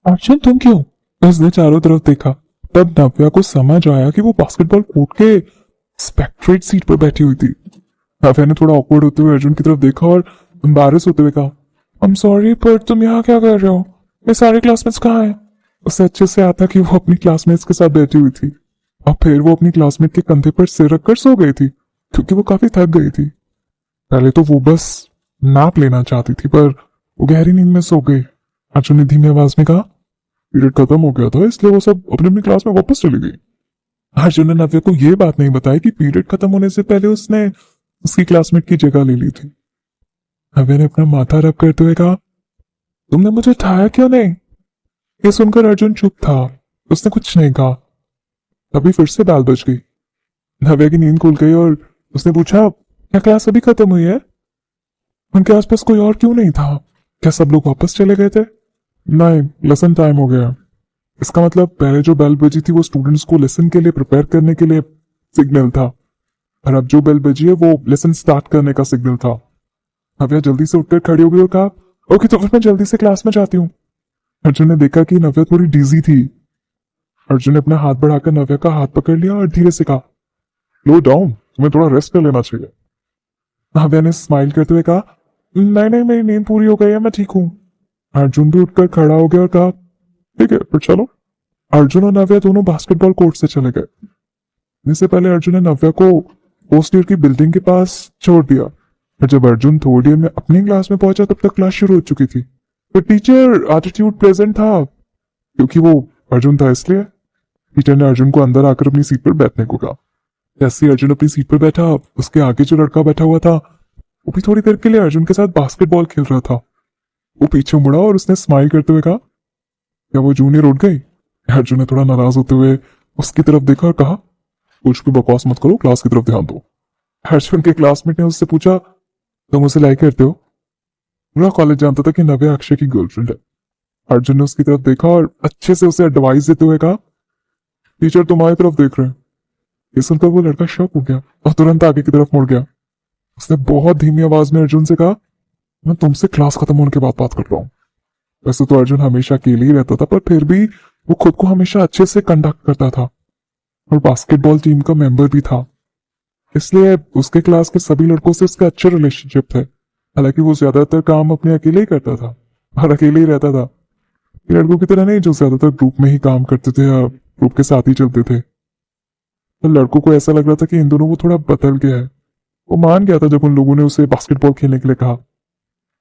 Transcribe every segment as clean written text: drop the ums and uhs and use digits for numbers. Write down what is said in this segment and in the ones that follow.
अर्जुन तुम क्यों? उसने चारों तरफ देखा। तब नव्या को समझ आया कि वो बास्केटबॉल कोर्ट के स्पेक्ट्रेट सीट पर बैठी हुई थी। नव्या ने थोड़ा ऑकवर्ड होते हुए अर्जुन की तरफ देखा और एम्बैरेस होते हुए कहा, आई एम सॉरी पर तुम यहाँ क्या कर रहे हो? मेरे सारे क्लासमेट्स कहाँ हैं? उसे अच्छे से आता कि वो अपनी क्लासमेट्स के साथ बैठी हुई थी और फिर वो अपनी क्लासमेट के कंधे पर सिर रखकर सो गई थी क्योंकि वो काफी थक गई थी। पहले तो वो बस नाप लेना चाहती थी पर वो गहरी नींद में सो गई। अर्जुन ने धीमी आवाज में कहा, पीरियड खत्म हो गया था इसलिए वो सब अपनी अपनी क्लास में वापस चली गई। अर्जुन ने नव्या को ये बात नहीं बताई कि पीरियड खत्म होने से पहले उसने उसकी क्लासमेट की जगह ले ली थी। नव्या ने अपना माथा रब करते हुए कहा, तुमने मुझे उठाया क्यों नहीं? ये सुनकर अर्जुन चुप था। उसने कुछ नहीं कहा। तभी फिर से बेल बज गई। नव्या की नींद खुल गई और उसने पूछा, क्या क्लास अभी खत्म हुई है? उनके आसपास कोई और क्यों नहीं था? क्या सब लोग वापस चले गए थे? नहीं, लेसन टाइम हो गया। इसका मतलब पहले जो बेल बजी थी वो स्टूडेंट्स को लेसन के लिए प्रिपेयर करने के लिए सिग्नल था और अब जो बेल बजी है वो लेसन स्टार्ट करने का सिग्नल था। नव्या जल्दी से उठकर खड़ी हो गई और कहा, ओके तो फिर मैं जल्दी से क्लास में जाती हूँ। अर्जुन ने देखा कि नव्या थोड़ी डीजी थी। अर्जुन ने अपना हाथ बढ़ाकर नव्या का हाथ पकड़ लिया और धीरे से कहा, लो डाउन, तुम्हें थोड़ा रेस्ट कर लेना चाहिए। नव्या ने स्माइल करते हुए कहा, नहीं नहीं मेरी नींद पूरी हो गई है, मैं ठीक हूँ। अर्जुन भी उठकर खड़ा हो गया और कहा, ठीक है फिर चलो। अर्जुन और नव्या दोनों बास्केटबॉल कोर्ट से चले गए। इससे पहले अर्जुन ने नव्या को फर्स्ट ईयर की बिल्डिंग के पास छोड़ दिया और जब अर्जुन थर्ड ईयर में अपनी क्लास में पहुंचा तब तक क्लास शुरू हो चुकी थी। तो टीचर एटीट्यूड प्रेजेंट था क्योंकि वो अर्जुन था इसलिए। टीचर ने अर्जुन को अंदर आकर अपनी सीट पर बैठने को कहा। जैसे ही अर्जुन अपनी सीट पर बैठा, उसके आगे जो लड़का बैठा हुआ था वो भी थोड़ी देर के लिए अर्जुन के साथ बास्केटबॉल खेल रहा था। वो पीछे मुड़ा और उसने स्माइल करते हुए कहा, क्या वो जूनियर उठ गई? अर्जुन ने थोड़ा नाराज होते हुए उसकी तरफ देखा और कहा, कुछ भी बकवास मत करो, क्लास की तरफ ध्यान दो। अर्जुन के क्लासमेट ने उससे पूछा, तुम उसे लाइक करते हो? पूरा कॉलेज जानता था कि नव्या अक्षय की गर्लफ्रेंड है। अर्जुन ने उसकी तरफ देखा और अच्छे से उसे एडवाइस देते हुए कहा, टीचर तुम्हारी तरफ देख रहे हैं। ये सुनकर वो लड़का शॉक हो गया और तुरंत आगे की तरफ मुड़ गया। उसने बहुत धीमी आवाज में अर्जुन से कहा, मैं तुमसे क्लास खत्म होने के बाद बात कर रहा हूँ। वैसे तो अर्जुन हमेशा अकेले ही रहता था पर फिर भी वो खुद को हमेशा अच्छे से कंडक्ट करता था और बास्केटबॉल टीम का मेंबर भी था, इसलिए उसके क्लास के सभी लड़कों से उसका अच्छा रिलेशनशिप था। हालांकि वो ज्यादातर काम अपने अकेले ही करता था और अकेले ही रहता था। ये लड़कों की तरह नहीं जो ज्यादातर ग्रुप में ही काम करते थे या ग्रुप के साथ ही चलते थे। तो लड़कों को ऐसा लग रहा था कि इन दोनों को थोड़ा बदल गया है। वो मान गया था जब उन लोगों ने उसे बास्केटबॉल खेलने के लिए कहा।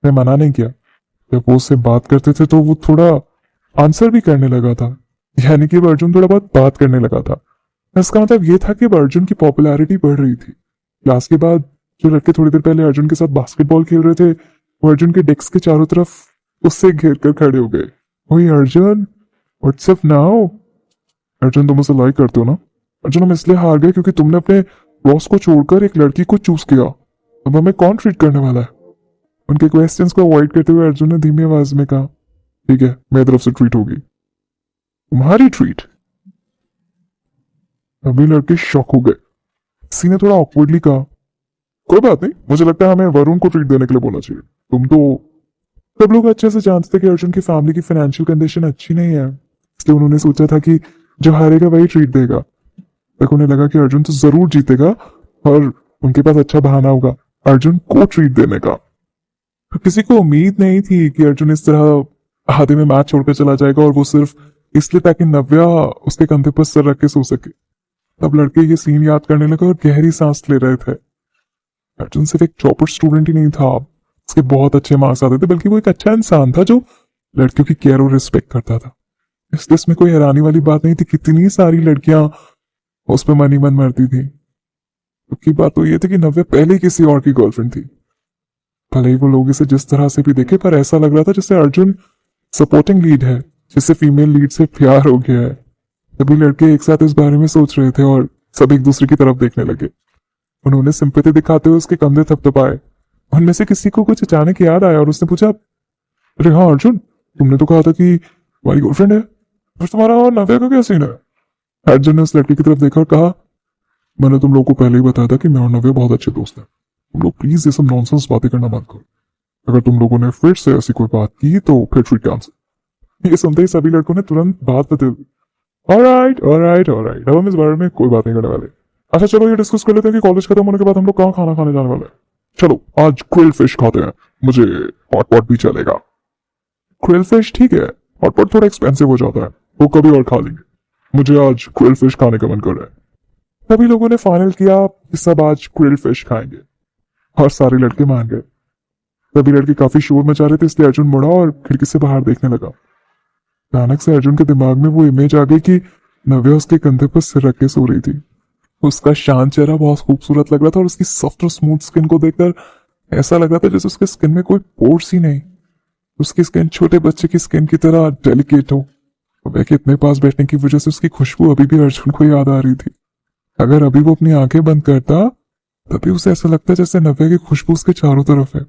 मैं मना नहीं किया। जब वो उससे बात करते थे तो वो थोड़ा आंसर भी करने लगा था, यानी कि अब अर्जुन थोड़ा बहुत बात करने लगा था। इसका मतलब ये था कि अब अर्जुन की पॉपुलैरिटी बढ़ रही थी। क्लास के बाद जो लड़के थोड़ी देर पहले अर्जुन के साथ बास्केटबॉल खेल रहे थे वो अर्जुन के डेस्क के चारों तरफ उससे घेर कर खड़े हो गए। ओए अर्जुन, व्हाट्सअप नाउ? अर्जुन तुम उसे लाइक करते हो ना? अर्जुन हम इसलिए हार गए क्योंकि तुमने अपने बॉस को छोड़कर एक लड़की को चूज किया। अब हमें कौन ट्रीट करने वाला है? उनके क्वेश्चंस को अवॉइड करते हुए अर्जुन ने धीमी आवाज में कहा, ठीक है मेरी तरफ से ट्रीट होगी। तुम्हारी ट्रीट? अभी लड़के शॉक हो गए। किसी ने थोड़ा ऑकवर्डली कहा, कोई बात नहीं, मुझे लगता है हमें वरुण को ट्रीट देने के लिए बोलना चाहिए। तुम तो। सब लोग अच्छे से जानते थे कि अर्जुन की फैमिली की फाइनेंशियल कंडीशन अच्छी नहीं है, इसलिए उन्होंने सोचा था कि जो हारेगा वही ट्रीट देगा। तक उन्हें लगा कि अर्जुन तो जरूर जीतेगा और उनके पास अच्छा बहाना होगा अर्जुन को ट्रीट देने का। तो किसी को उम्मीद नहीं थी कि अर्जुन इस तरह आधे में मैच छोड़कर चला जाएगा और वो सिर्फ इसलिए ताकि नव्या उसके कंधे पर सर रख के सो सके। तब लड़के ये सीन याद करने लगे और गहरी सांस ले रहे थे। अर्जुन सिर्फ एक चौपर स्टूडेंट ही नहीं था, उसके बहुत अच्छे मार्क्स आते थे, बल्कि वो एक अच्छा इंसान था जो लड़कियों की केयर और रिस्पेक्ट करता था। इसलिए इसमें कोई हैरानी वाली बात नहीं थी कितनी सारी लड़कियां उस पर मनी मन मरती थी। की बात तो ये थी कि नव्या पहले किसी और की गर्लफ्रेंड थी। भले ही वो लोग इसे जिस तरह से भी देखे पर ऐसा लग रहा था जैसे अर्जुन सपोर्टिंग लीड है, जिससे फीमेल लीड से प्यार हो गया है। सभी लड़के एक साथ इस बारे में सोच रहे थे और सब एक दूसरे की तरफ देखने लगे। उन्होंने सिंपैथी दिखाते हुए उसके कंधे थपथपाए। उनमें से किसी को कुछ अचानक याद आया और उसने पूछा, अरे हाँ अर्जुन, तुमने तो कहा था कि तुम्हारी गर्लफ्रेंड है, फिर तुम्हारा और नव्या का क्या सीन है? अर्जुन ने उस लड़की की तरफ देखा और कहा, मैंने तुम लोग को पहले ही बताया था कि मैं और नव्या बहुत अच्छे दोस्त हैं। तुम लोग प्लीज ये सब नॉनसेंस बातें करना बंद करो। अगर तुम लोगों ने फिर से ऐसी कोई बात की तो फिर ट्रीट कैंसिल। ये सुनते ही सभी लड़कों ने तुरंत बात बदल दी। ऑलराइट ऑलराइट ऑलराइट, अब हम इस बारे में कोई बात नहीं करने वाले। अच्छा चलो ये डिस्कस कर लेते हैं कि कॉलेज खत्म होने के बाद हम लोग कहाँ खाना खाने जाने वाले हैं। चलो आज ग्रिल फिश खाते हैं, मुझे हॉट पॉट भी चलेगा। ग्रिल फिश ठीक है, हॉट पॉट थोड़ा एक्सपेंसिव हो जाता है, वो कभी और खा लेंगे। मुझे आज ग्रिल फिश खाने का मन कर रहा है। सभी लोगों ने फाइनल किया कि सब आज ग्रिल फिश खाएंगे और सारे लड़के मान गए। सभी लड़के काफी शोर मचा रहे थे, इसलिए अर्जुन मुड़ा और खिड़की से बाहर देखने लगा। अचानक से अर्जुन के दिमाग में वो इमेज आ गई कि नव्या उसके कंधे पर सिर रख के सो रही थी। उसका शांत चेहरा बहुत खूबसूरत लग रहा था और उसकी सॉफ्ट और स्मूथ स्किन को देखकर ऐसा लग रहा था जैसे उसके स्किन में कोई पोर्स ही नहीं। उसकी स्किन छोटे बच्चे की स्किन की तरह डेलिकेट हो। नव्या के इतने पास बैठने की वजह से उसकी खुशबू अभी भी अर्जुन को याद आ रही थी। अगर अभी वो अपनी आंखें बंद करता तभी उसे ऐसा लगता जैसे नव्या की खुशबू उसके चारों तरफ है।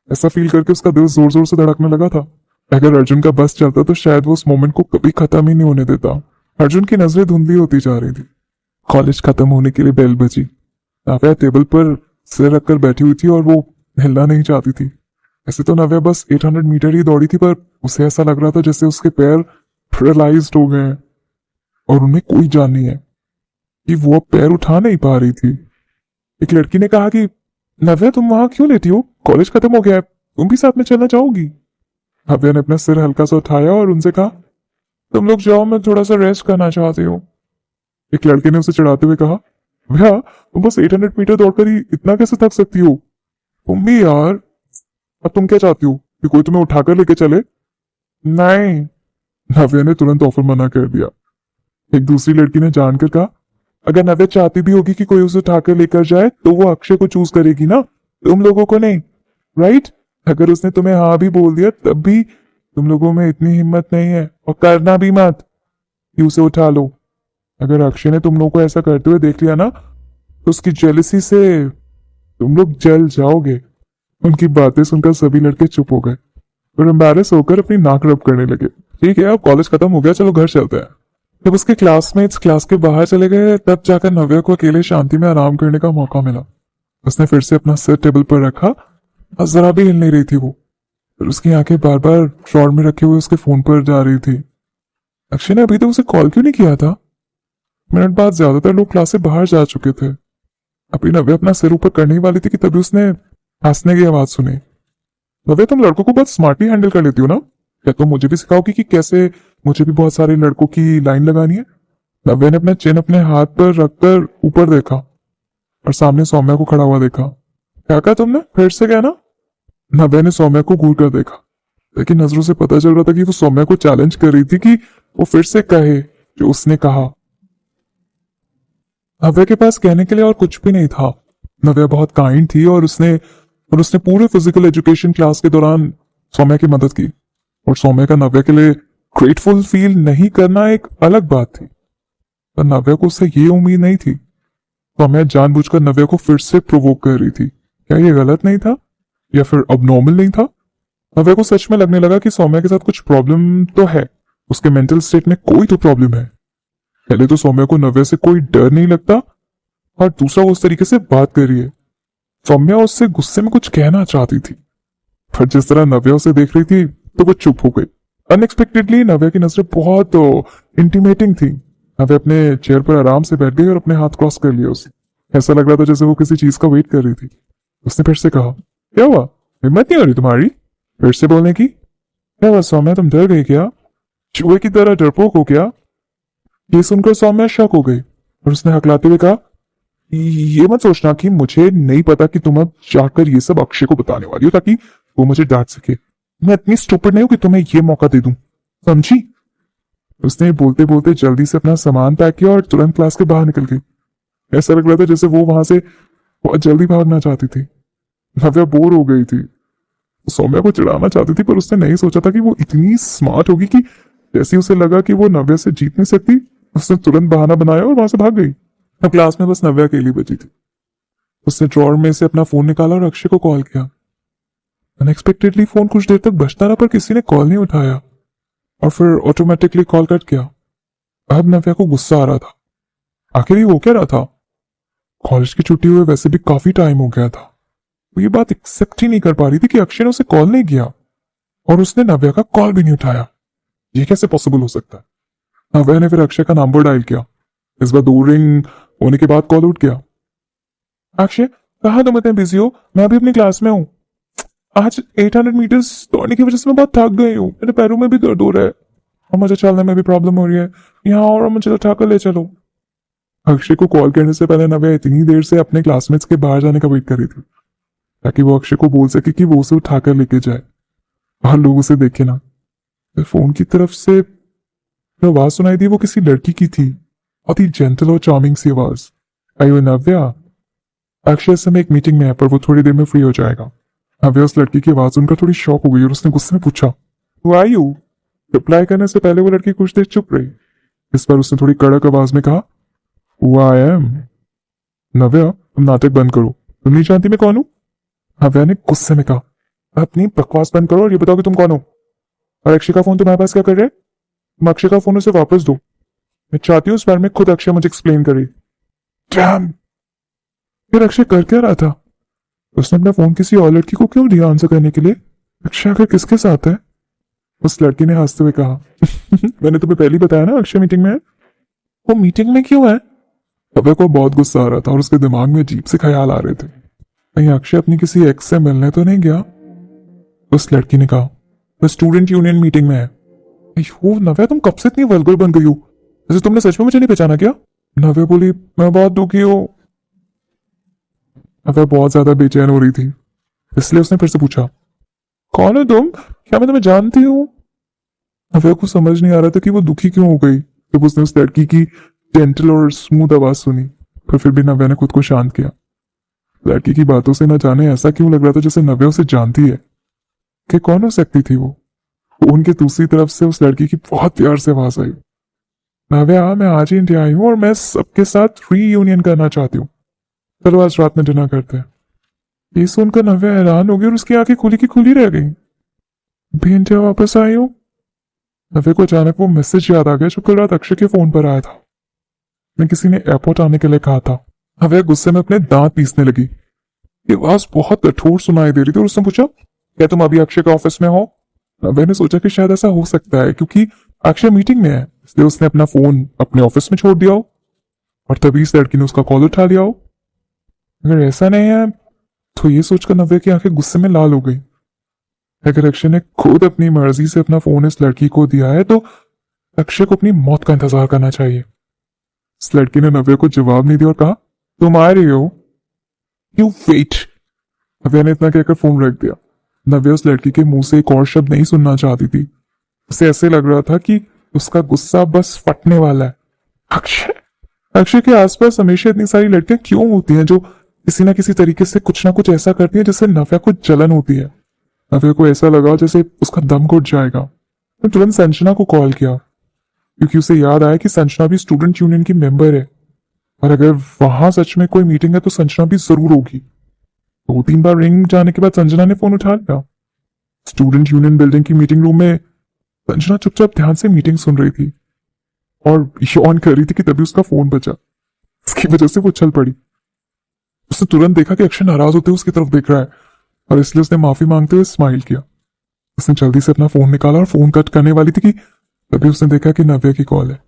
ऐसा फील करके उसका दिल जोर जोर से धड़कने लगा था। अगर अर्जुन का बस चलता तो शायद वो उस मोमेंट को कभी खत्म ही नहीं होने देता। अर्जुन की नजरें धुंधली होती जा रही थी। कॉलेज खत्म होने के लिए बेल बजी। नव्या टेबल पर सिर रखकर बैठी हुई थी और वो हिलना नहीं चाहती थी। ऐसे तो नव्या बस 800 मीटर ही दौड़ी थी, पर उसे ऐसा लग रहा था जैसे उसके पैर पैरालाइज्ड हो गए हैं और उनमें कोई जान नहीं है कि वो अब पैर उठा नहीं पा रही थी। एक लड़की ने कहा कि नव्या तुम वहां क्यों लेटी हो, कॉलेज खत्म हो गया है, तुम भी साथ में चलना चाहोगी। नव्या ने अपना सिर हल्का सा उठाया और उनसे कहा तुम लोग जाओ, मैं थोड़ा सा रेस्ट करना चाहती हूँ। एक लड़के ने उसे चिढ़ाते हुए कहा भैया तुम बस 800 मीटर दौड़कर ही इतना कैसे थक सकती हो, तुम भी यार। अब तुम क्या चाहती हो कि कोई तुम्हें उठाकर लेके चले? नहीं, नव्या ने तुरंत ऑफर मना कर दिया। एक दूसरी लड़की ने जानकर कहा अगर नव्या चाहती भी होगी कि कोई उसे उठाकर लेकर जाए तो वो अक्षय को चूज करेगी ना, तुम लोगों को नहीं, राइट? अगर उसने तुम्हें हाँ भी बोल दिया तब भी तुम लोगों में इतनी हिम्मत नहीं है, और करना भी मत कि उसे उठा लो। अगर अक्षय ने तुम लोगों को ऐसा करते हुए देख लिया ना तो उसकी जेलसी से तुम लोग जल जाओगे। उनकी बातें सुनकर सभी लड़के चुप हो गए और एम्बैरेस होकर अपनी नाक रब करने लगे। ठीक है अब कॉलेज खत्म हो गया, चलो घर चलते हैं। जब उसके क्लासमेट्स क्लास के बाहर चले गए तब जाकर नव्या को अकेले शांति में आराम करने का मौका मिला। उसने फिर से अपना सिर टेबल पर रखा और जरा भी हिल नहीं रही थी वो। फिर उसकी आंखें बार बार ड्रॉर में रखे हुए उसके फोन पर जा रही थी। अक्षय ने अभी तक उसे कॉल क्यों नहीं किया था? मिनट बाद ज्यादातर लोग क्लास से बाहर जा चुके थे। अभी नव्या अपना सिर ऊपर करने ही वाली थी कि तभी उसने हंसने की आवाज सुनी। नव्या तुम लड़कों को बहुत स्मार्टली हैंडल कर लेती हो ना, क्या तुम मुझे भी सिखाओगी कि कैसे मुझे भी बहुत सारे लड़कों की लाइन लगानी है? नव्या ने अपना चिन अपने हाथ पर रखकर ऊपर देखा और सामने सौम्या को खड़ा हुआ देखा। क्या कहा तुमने, फिर से कहना? नव्या ने सौम्या को घूर कर देखा, लेकिन नजरों से पता चल रहा था कि वो सौम्या को चैलेंज कर रही थी कि वो फिर से कहे जो उसने कहा। नव्या के पास कहने के लिए और कुछ भी नहीं था। नव्या बहुत काइंड थी और उसने पूरे फिजिकल एजुकेशन क्लास के दौरान सौम्या की मदद की, और सौम्या का नव्या के लिए ग्रेटफुल फील नहीं करना एक अलग बात थी। पर नव्या को उससे ये उम्मीद नहीं थी। सौम्या जानबूझकर नव्या को फिर से प्रोवोक कर रही थी। क्या ये गलत नहीं था या फिर अबनॉर्मल नहीं था? नव्या को सच में लगने लगा कि सौम्या के साथ कुछ प्रॉब्लम तो है, उसके मेंटल स्टेट में कोई तो प्रॉब्लम है। पहले तो सौम्या को नव्या से कोई डर नहीं लगता और दूसरा वो उस तरीके से बात कर रही है। सौम्या उससे गुस्से में कुछ कहना चाहती थी, पर जिस तरह नव्या उसे देख रही थी तो वो चुप हो गई। अनएक्सपेक्टेडली नव्या की नजरें बहुत इंटीमेटिंग थी। नव्या अपने चेयर पर आराम से बैठ गई और अपने हाथ क्रॉस कर लिया। उसे ऐसा लग रहा था जैसे वो किसी चीज का वेट कर रही थी। उसने फिर से कहा क्या हुआ, हिम्मत नहीं हो रही तुम्हारी फिर से बोलने की? क्या हुआ सौम्या, तुम डर गई क्या? चूहे की तरह डरपोक हो क्या? ये सुनकर सौम्या शक हो गई और उसने हकलाते हुए कहा ये मत सोचना कि मुझे नहीं पता कि तुम अब जाकर ये सब अक्षय को बताने वाली हो ताकि वो मुझे डांट सके। मैं इतनी स्टूपिड नहीं हूं कि तुम्हें ये मौका दे दूं, समझी? उसने बोलते बोलते जल्दी से अपना सामान पैक किया और तुरंत क्लास के बाहर निकल गई। ऐसा लग रहा था जैसे वो वहां से बहुत जल्दी भागना चाहती थी। नव्या बोर हो गई थी, सौम्या को चिढ़ाना चाहती थी, पर उसने नहीं सोचा था कि वो इतनी स्मार्ट होगी कि जैसे उसे लगा कि वो नव्या से जीत नहीं सकती, उसने तुरंत बहाना बनाया और वहां से भाग गई। अब क्लास में बस नव्या अकेली बची थी। उसने ड्रॉर में से अपना फोन निकाला और अक्षय को कॉल किया। अनएक्सपेक्टेडली फोन कुछ देर तक बजता रहा पर किसी ने कॉल नहीं उठाया और फिर ऑटोमेटिकली कॉल कट गया। अब नव्या को गुस्सा आ रहा था। आखिर ये हो क्या रहा था? कॉलेज की छुट्टी हुए वैसे भी काफी टाइम हो गया था। वो ये बात एक्सेप्ट ही नहीं कर पा रही थी कि अक्षय ने उसे कॉल नहीं किया और उसने नव्या का कॉल भी नहीं उठाया। ये कैसे पॉसिबल हो सकता है? नव्या ने फिर अक्षय का नंबर डायल किया। इस बार 2 रिंग होने के बाद कॉल उठ गया। अक्षय, कहाँ तुम इतने बिजी हो? मैं अभी अपनी क्लास में हूँ। आज 800 मीटर्स दौड़ने की वजह से मैं बहुत थक गई हूँ। मेरे पैरों में भी दर्द हो रहा है और मुझे चलने में भी प्रॉब्लम हो रही है। यहाँ और मुझे उठा कर ले चलो। अक्षय को कॉल करने से पहले नव्या इतनी देर से अपने क्लासमेट्स के बाहर जाने का वेट कर रही थी ताकि वो अक्षय को बोल सके कि वो उसे उठाकर लेके जाए और लोग उसे देखे ना। फिर फोन की तरफ से जो आवाज सुनाई दी वो किसी लड़की की थी, बहुत ही जेंटल और चार्मिंग सी आवाज। अयो नव्या। अक्षय इस समय एक मीटिंग में है पर वो थोड़ी देर में फ्री हो जाएगा। नव्या उस लड़की की आवाज सुनकर थोड़ी शॉक हो गई और उसने गुस्से में पूछा, हु आर यू? रिप्लाई करने से पहले वो लड़की कुछ देर चुप रही। इस पर उसने थोड़ी कड़क आवाज में कहा, हु आई एम। नव्या, तुम नाटक बंद करो। तुम नहीं जानती मैं कौन हूं? नव्या ने गुस्से में कहा, अपनी बकवास बंद करो और ये बताओ कि तुम कौन हो। और अक्षय का फोन तुम्हारे पास क्या कर रहे? तुम अक्षय का फोन उसे वापस दो। मैं चाहती हूँ इस बारे में खुद अक्षय मुझे एक्सप्लेन करे। डैम! फिर अक्षय कर क्या रहा था? उसने अपना फोन किसी और लड़की को क्यों दिया आंसर करने के लिए? अक्षय आखिर किसके साथ है? उस लड़की ने हंसते हुए कहा, मैंने तुम्हें पहले ही बताया ना अक्षय मीटिंग में है। वो मीटिंग में क्यों है? अभय को बहुत गुस्सा आ रहा था और उसके दिमाग में अजीब से ख्याल आ रहे थे। कहीं अक्षय अपनी किसी एक्स से मिलने तो नहीं गया? उस लड़की ने कहा, वो स्टूडेंट यूनियन मीटिंग में है। अयो नव्या, तुम कब से इतनी वल्गर बन गई हो? जैसे तुमने सच में मुझे नहीं पहचाना क्या? नव्या बोली, मैं बहुत दुखी हूँ। नव्या बहुत ज्यादा बेचैन हो रही थी, इसलिए उसने फिर से पूछा, कौन हो तुम? क्या मैं तुम्हें जानती हूँ? नव्या को समझ नहीं आ रहा था कि वो दुखी क्यों हो गई जब उसने उस लड़की की जेंटल और स्मूथ आवाज सुनी। पर फिर भी नव्या ने खुद को शांत किया। लड़की की बातों से न जाने ऐसा क्यों लग रहा था जैसे नव्या उसे जानती है। कि कौन हो सकती थी वो? फोन के दूसरी तरफ से उस लड़की की बहुत प्यार से आवाज आई, नव्या, मैं आज ही इंडिया आई हूँ और मैं सबके साथ रीयूनियन करना चाहती हूँ। चलो आज रात में डिनर करते हैं। ये सुनकर नव्या हैरान हो गई और उसकी आंखें खुली की खुली रह गई। भी इंडिया वापस आई हूँ? नव्या को अचानक वो मैसेज याद आ गया जो कल रात अक्षय के फोन पर आया था। मैं किसी ने एयरपोर्ट आने के लिए कहा था। नव्या गुस्से में अपने दांत पीसने लगी। ये आवाज बहुत कठोर सुनाई दे रही थी और उसने पूछा, क्या तुम अभी अक्षय के ऑफिस में हो? नव्या ने सोचा कि शायद ऐसा हो सकता है क्योंकि अक्षय मीटिंग में है, इसलिए उसने अपना फोन अपने ऑफिस में छोड़ दिया हो और तभी इस लड़की ने उसका कॉल उठा लिया हो। अगर ऐसा नहीं है तो ये सोचकर नव्या की आंखें गुस्से में लाल हो गई। अगर अक्षय ने खुद अपनी मर्जी से अपना फोन इस लड़की को दिया है तो अक्षय को अपनी मौत का इंतजार करना चाहिए। इस लड़की ने नव्या को जवाब नहीं दिया और कहा, तुम आ रही हो? You wait. नव्या ने इतना कहकर फोन रख दिया। नव्या उस लड़की के मुंह से एक और शब्द नहीं सुनना चाहती थी। उसे ऐसे लग रहा था कि उसका गुस्सा बस फटने वाला है। अक्षय अक्षय के आसपास हमेशा इतनी सारी लड़कियां क्यों होती हैं जो किसी ना किसी तरीके से कुछ ना कुछ ऐसा करती हैं जिससे नव्या को जलन होती है। नव्या को ऐसा लगा जैसे उसका दम घुट जाएगा। तो तुरंत संजना को कॉल किया क्योंकि उसे याद आया कि संजना भी स्टूडेंट यूनियन की मेंबर है और अगर वहां सच में कोई मीटिंग है तो संजना भी जरूर होगी। 2-3 बार रिंग जाने के बाद संजना ने फोन उठा लिया। स्टूडेंट यूनियन बिल्डिंग की मीटिंग रूम में संजना चुपचाप ध्यान से मीटिंग सुन रही थी और यौन कर रही थी कि तभी उसका फोन बजा। इसकी वजह से वो उछल पड़ी। उसने तुरंत देखा कि अक्षय नाराज होते हुए उसकी तरफ देख रहा है और इसलिए उसने माफी मांगते हुए स्माइल किया। उसने जल्दी से अपना फोन निकाला और फोन कट करने वाली थी कि तभी उसने देखा कि नव्या की कॉल है।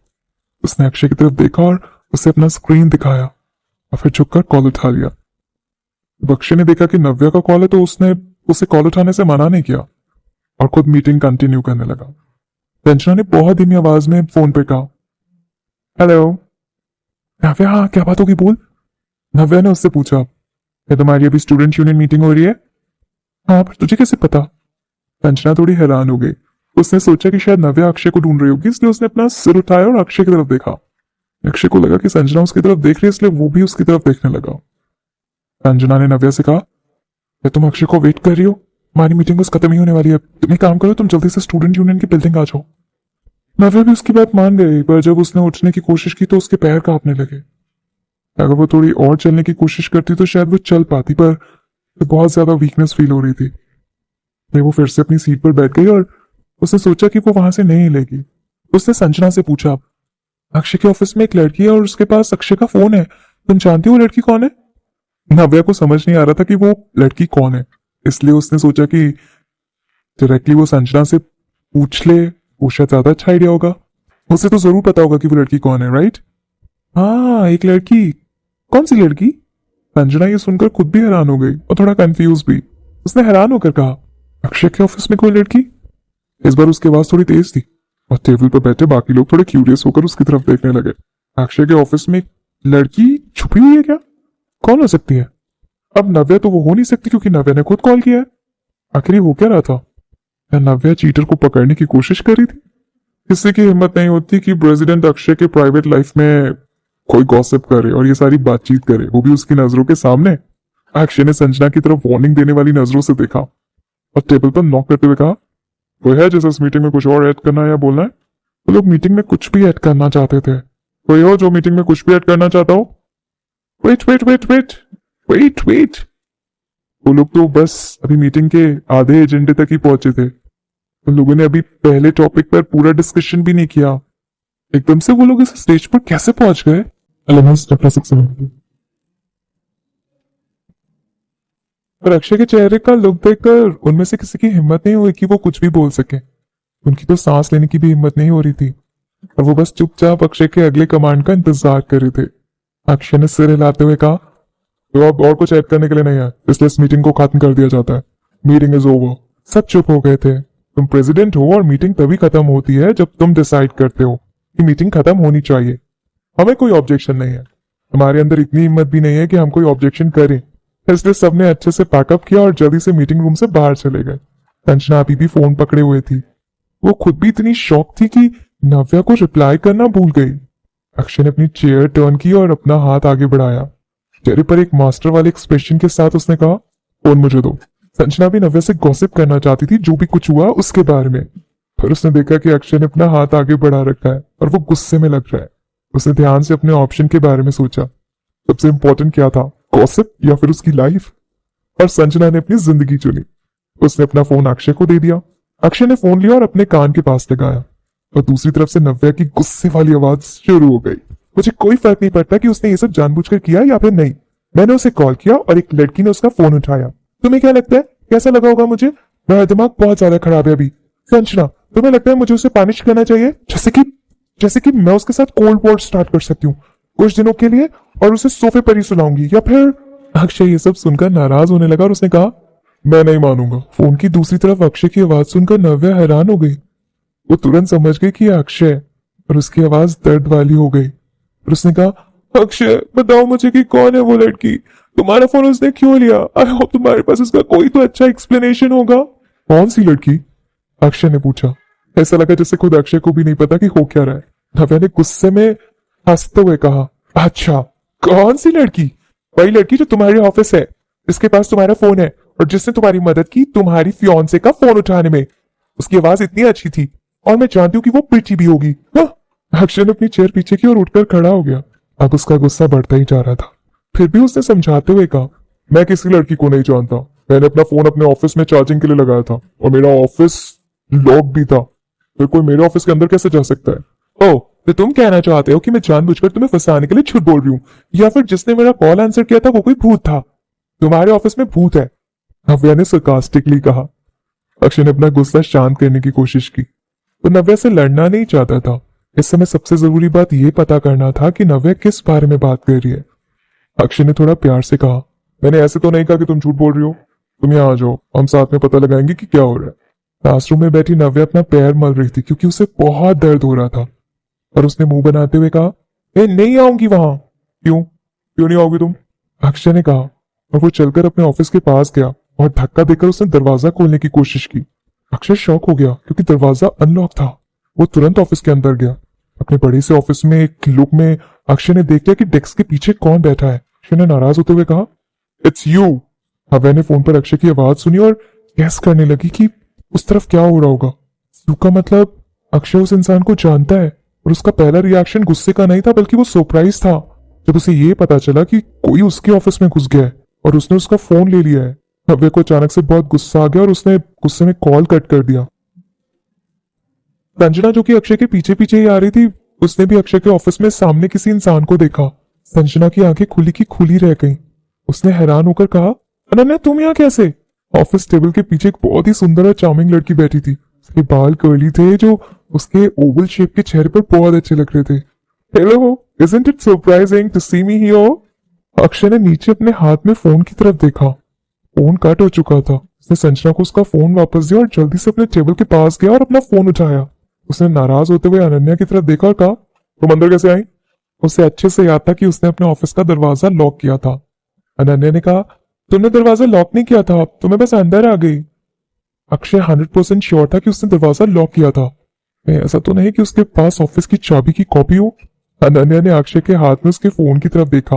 उसने अक्षय की तरफ देखा और उसे अपना स्क्रीन दिखाया और फिर झुककर कॉल उठा लिया। जब अक्षय ने देखा कि नव्या का कॉल है तो उसने उसे कॉल उठाने से मना नहीं किया और खुद मीटिंग कंटिन्यू करने लगा। संजना ने बहुत धीमी आवाज में फोन पे कहा, हेलो नव्या, हाँ क्या बात होगी बोल। नव्या ने उससे पूछा, क्या तुम्हारी अभी स्टूडेंट यूनियन मीटिंग हो रही है? हाँ, पर तुझे कैसे पता? संजना थोड़ी हैरान हो गई। उसने सोचा कि शायद नव्या अक्षय को ढूंढ रही होगी, इसलिए उसने अपना सिर उठाया और अक्षय की तरफ देखा। अक्षय को लगा कि संजना उसकी तरफ देख रही है, इसलिए वो भी उसकी तरफ देखने लगा। संजना ने नव्या से कहा, क्या तुम अक्षय को वेट कर रही हो? हमारी मीटिंग बस खत्म ही होने वाली है। तुम एक काम करो, तुम जल्दी से स्टूडेंट यूनियन की बिल्डिंग आ जाओ। नव्या भी उसकी बात मान गई, पर जब उसने उठने की कोशिश की तो उसके पैर कांपने लगे। अगर वो थोड़ी और चलने की कोशिश करती तो शायद वो चल पाती, पर बहुत ज्यादा वीकनेस फील हो रही थी। वो फिर से अपनी सीट पर बैठ गई और उसने सोचा कि वो वहां से नहीं हिलेगी। उसने संजना से पूछा, अक्षय के ऑफिस में एक लड़की है और उसके पास अक्षय का फोन है, तुम जानती हो वो लड़की कौन है? नव्या को समझ नहीं आ रहा था कि वो लड़की कौन है, इसलिए उसने सोचा कि डायरेक्टली वो संजना से पूछ ले, वो शायद ज्यादा अच्छा आइडिया होगा। उसे तो जरूर पता होगा कि वो लड़की कौन है, राइट? हाँ, एक लड़की। कौन सी लड़की? संजना ये सुनकर खुद भी हैरान हो गई और थोड़ा कंफ्यूज भी। उसने हैरान होकर कहा, अक्षय के ऑफिस में कोई लड़की? इस बार उसकी आवाज थोड़ी तेज थी और टेबल पर बैठे बाकी लोग थोड़े क्यूरियस होकर उसकी तरफ देखने लगे। अक्षय के ऑफिस में एक लड़की छुपी हुई है क्या? कौन हो सकती है? अब नव्या तो वो हो नहीं सकती क्योंकि नव्या ने खुद कॉल किया है। आखिर ये हो क्या रहा था? क्या नव्या चीटर को पकड़ने की कोशिश कर रही थी? किसी की हिम्मत नहीं होती कि प्रेसिडेंट अक्षय के प्राइवेट लाइफ में कोई गॉसिप करे और ये सारी बातचीत करे, वो भी उसकी नजरों के सामने। अक्षय ने संजना की तरफ वार्निंग देने वाली नजरों से देखा और टेबल पर नॉक करते हुए कहा, कोई है जिसे इस मीटिंग में कुछ और ऐड करना है या बोलना है? वो लोग मीटिंग में कुछ भी ऐड करना चाहते थे। कोई हो जो मीटिंग में कुछ भी ऐड करना चाहता हो? Wait wait wait wait wait wait. वो लोग तो बस अभी मीटिंग के आधे एजेंडे तक ही पहुंचे थे। उन लोगों ने अभी पहले टॉपिक पर पूरा डिस्कशन भी नहीं किया। एकदम से वो लोग इस स्टेज पर कैसे पहुंच गए? पर अक्षय के चेहरे का लुक देखकर उनमें से किसी की हिम्मत नहीं हुई कि वो कुछ भी बोल सके। उनकी तो सांस लेने की भी हिम्मत नहीं हो रही थी और वो बस चुपचाप अक्षय के अगले कमांड का इंतजार कर रहे थे। अक्षय ने सिर हिलाते हुए कहा, तो अब और कुछ ऐड करने के लिए नहीं है, इसलिए इस मीटिंग को खत्म कर दिया जाता है। Meeting is over. सब चुप हो गए थे। तुम प्रेसिडेंट हो और मीटिंग तभी खत्म होती है जब तुम डिसाइड करते हो कि मीटिंग खत्म होनी चाहिए। हमें कोई ऑब्जेक्शन नहीं है। हमारे अंदर इतनी हिम्मत भी नहीं है कि हम कोई ऑब्जेक्शन करें। इसलिए सबने अच्छे से पैकअप किया और जल्दी से मीटिंग रूम से बाहर चले गए। संजना अभी भी फोन पकड़े हुए थी। वो खुद भी इतनी शॉक थी कि नव्या को रिप्लाई करना भूल गई। अक्षय ने अपनी चेयर टर्न की और अपना हाथ आगे बढ़ाया। चेहरे पर एक मास्टर वाले एक्सप्रेशन के साथ उसने कहा, फोन मुझे दो। संजना भी नव्या से गॉसिप करना चाहती थी जो भी कुछ हुआ उसके बारे में, पर उसने देखा कि अक्षय ने अपना हाथ आगे बढ़ा रखा है और वो गुस्से में लग रहा है। उसने ध्यान से अपने ऑप्शन के बारे में सोचा। सबसे इंपॉर्टेंट क्या था, गॉसिप या फिर उसकी लाइफ? और संजना ने अपनी जिंदगी चुनी। उसने अपना फोन अक्षय को दे दिया। अक्षय ने फोन लिया और अपने कान के पास लगाया और दूसरी तरफ से नव्या की गुस्से वाली आवाज शुरू हो गई। मुझे कोई फर्क नहीं पड़ता कि उसने ये सब जानबूझकर किया या फिर नहीं। मैंने उसे कॉल किया और एक लड़की ने उसका फोन उठाया। तुम्हें क्या लगता है कैसा लगा होगा मुझे? मेरा दिमाग बहुत ज्यादा खराब है अभी। संजना, तुम्हें लगता है मुझे उसे पनिश करना चाहिए? जैसे कि मैं उसके साथ कोल्ड वॉर स्टार्ट कर सकती हूँ कुछ दिनों के लिए और उसे सोफे पर ही सुलाऊंगी, या फिर। अक्षय ये सब सुनकर नाराज होने लगा और उसने कहा, मैं नहीं मानूंगा। फोन की दूसरी तरफ अक्षय की आवाज सुनकर नव्या हैरान हो गई। वो तुरंत समझ गई कि यह अक्षय है और उसकी आवाज दर्द वाली हो गई और उसने कहा, अक्षय बताओ मुझे कि कौन है वो लड़की? तुम्हारा फोन उसने क्यों लिया? आई होप तुम्हारे पास इसका कोई तो अच्छा एक्सप्लेनेशन होगा। कौन सी लड़की? अक्षय ने पूछा। ऐसा लगा जैसे खुद अक्षय को भी नहीं पता कि हो क्या रहा है। नव्या ने गुस्से में हंसते हुए कहा, अच्छा कौन सी लड़की? वही लड़की जो तुम्हारे ऑफिस है, जिसके पास तुम्हारा फोन है और जिसने तुम्हारी मदद की तुम्हारी फियांसे का फोन उठाने में। उसकी आवाज इतनी अच्छी थी और मैं जानती हूँ कि वो प्रिटी भी होगी। अक्षय ने अपनी चेयर पीछे की और उठकर खड़ा हो गया। अब उसका गुस्सा बढ़ता ही जा रहा था। फिर भी उसने समझाते हुए कहा, मैं किसी लड़की को नहीं जानता। मैंने अपना फोन अपने ऑफिस में चार्जिंग के लिए लगाया था और मेरा ऑफिस लॉक भी था। फिर कोई मेरे ऑफिस के अंदर कैसे जा सकता है? ओह, तो तुम कहना चाहते हो कि मैं जानबूझकर तुम्हें फंसाने के लिए झूठ बोल रही हूँ, या फिर जिसने मेरा कॉल आंसर किया था वो कोई भूत था? तुम्हारे ऑफिस में भूत है, नव्या ने सरकास्टिकली कहा। अक्षय ने अपना गुस्सा शांत करने की कोशिश की। वो नव्या से लड़ना नहीं चाहता था। इस समय सबसे जरूरी बात यह पता करना था कि नव्या किस बारे में बात कर रही है। अक्षय ने थोड़ा प्यार से कहा, मैंने ऐसे तो नहीं कहा कि तुम झूठ बोल रही हो। तुम यहाँ आ जाओ, हम साथ में पता लगाएंगे कि क्या हो रहा है। क्लासरूम में बैठी नव्या अपना पैर मल रही थी क्योंकि उसे बहुत दर्द हो रहा था और उसने मुंह बनाते हुए कहा, मैं नहीं आऊंगी वहां। क्यों नहीं आओगी तुम? अक्षय ने कहा और वो चलकर अपने ऑफिस के पास गया और धक्का देकर उसने दरवाजा खोलने की कोशिश की। अक्षय शॉक हो गया क्योंकि दरवाजा अनलॉक था। वो तुरंत ऑफिस के अंदर गया। अपने बड़े से ऑफिस में एक लुक में अक्षय ने देख लिया कि डेस्क के पीछे कौन बैठा है। अक्षय ने नाराज होते हुए कहा, इट्स यू। नव्या ने फोन पर अक्षय की आवाज सुनी और गैस करने लगी कि उस तरफ क्या हो रहा होगा। यू का मतलब अक्षय उस इंसान को जानता है और उसका पहला रिएक्शन गुस्से का नहीं था बल्कि वो सरप्राइज था जब उसे ये पता चला कि कोई उसके ऑफिस में घुस गया है और उसने उसका फोन ले लिया है। नव्या को अचानक से बहुत गुस्सा आ गया और उसने गुस्से में कॉल कट कर दिया। संजना जो कि अक्षय के पीछे पीछे ही आ रही थी, उसने भी अक्षय के ऑफिस में सामने किसी इंसान को देखा। संजना की आंखें खुली की खुली रह गईं। उसने हैरान होकर कहा, अनन्या तुम यहाँ कैसे? ऑफिस टेबल के पीछे एक बहुत ही सुंदर और चार्मिंग लड़की बैठी थी। उसके बाल कर्ली थे जो उसके ओवल शेप के चेहरे पर बहुत अच्छे लग रहे थे। Hello, isn't it surprising to see me here? Akshay ने नीचे अपने हाथ में फोन की तरफ देखा। फोन कट हो चुका था। उसने संजना को उसका फोन वापस दिया और जल्दी से अपने टेबल के पास गया और अपना फोन उठाया। उसने नाराज होते हुए अनन्या की तरफ देखा और कहा, तुम अंदर कैसे आई? उसे अच्छे से याद था कि उसने अपने ऑफिस का दरवाजा लॉक किया था। अनन्या ने कहा, तुमने दरवाजा लॉक नहीं किया था, तुम्हें बस अंदर आ गई। अक्षय 100% श्योर था कि उसने दरवाजा लॉक किया था। ऐसा तो नहीं कि उसके पास ऑफिस की चाबी की कॉपी हो। अनन्या ने अक्षय के हाथ में उसके फोन की तरफ देखा।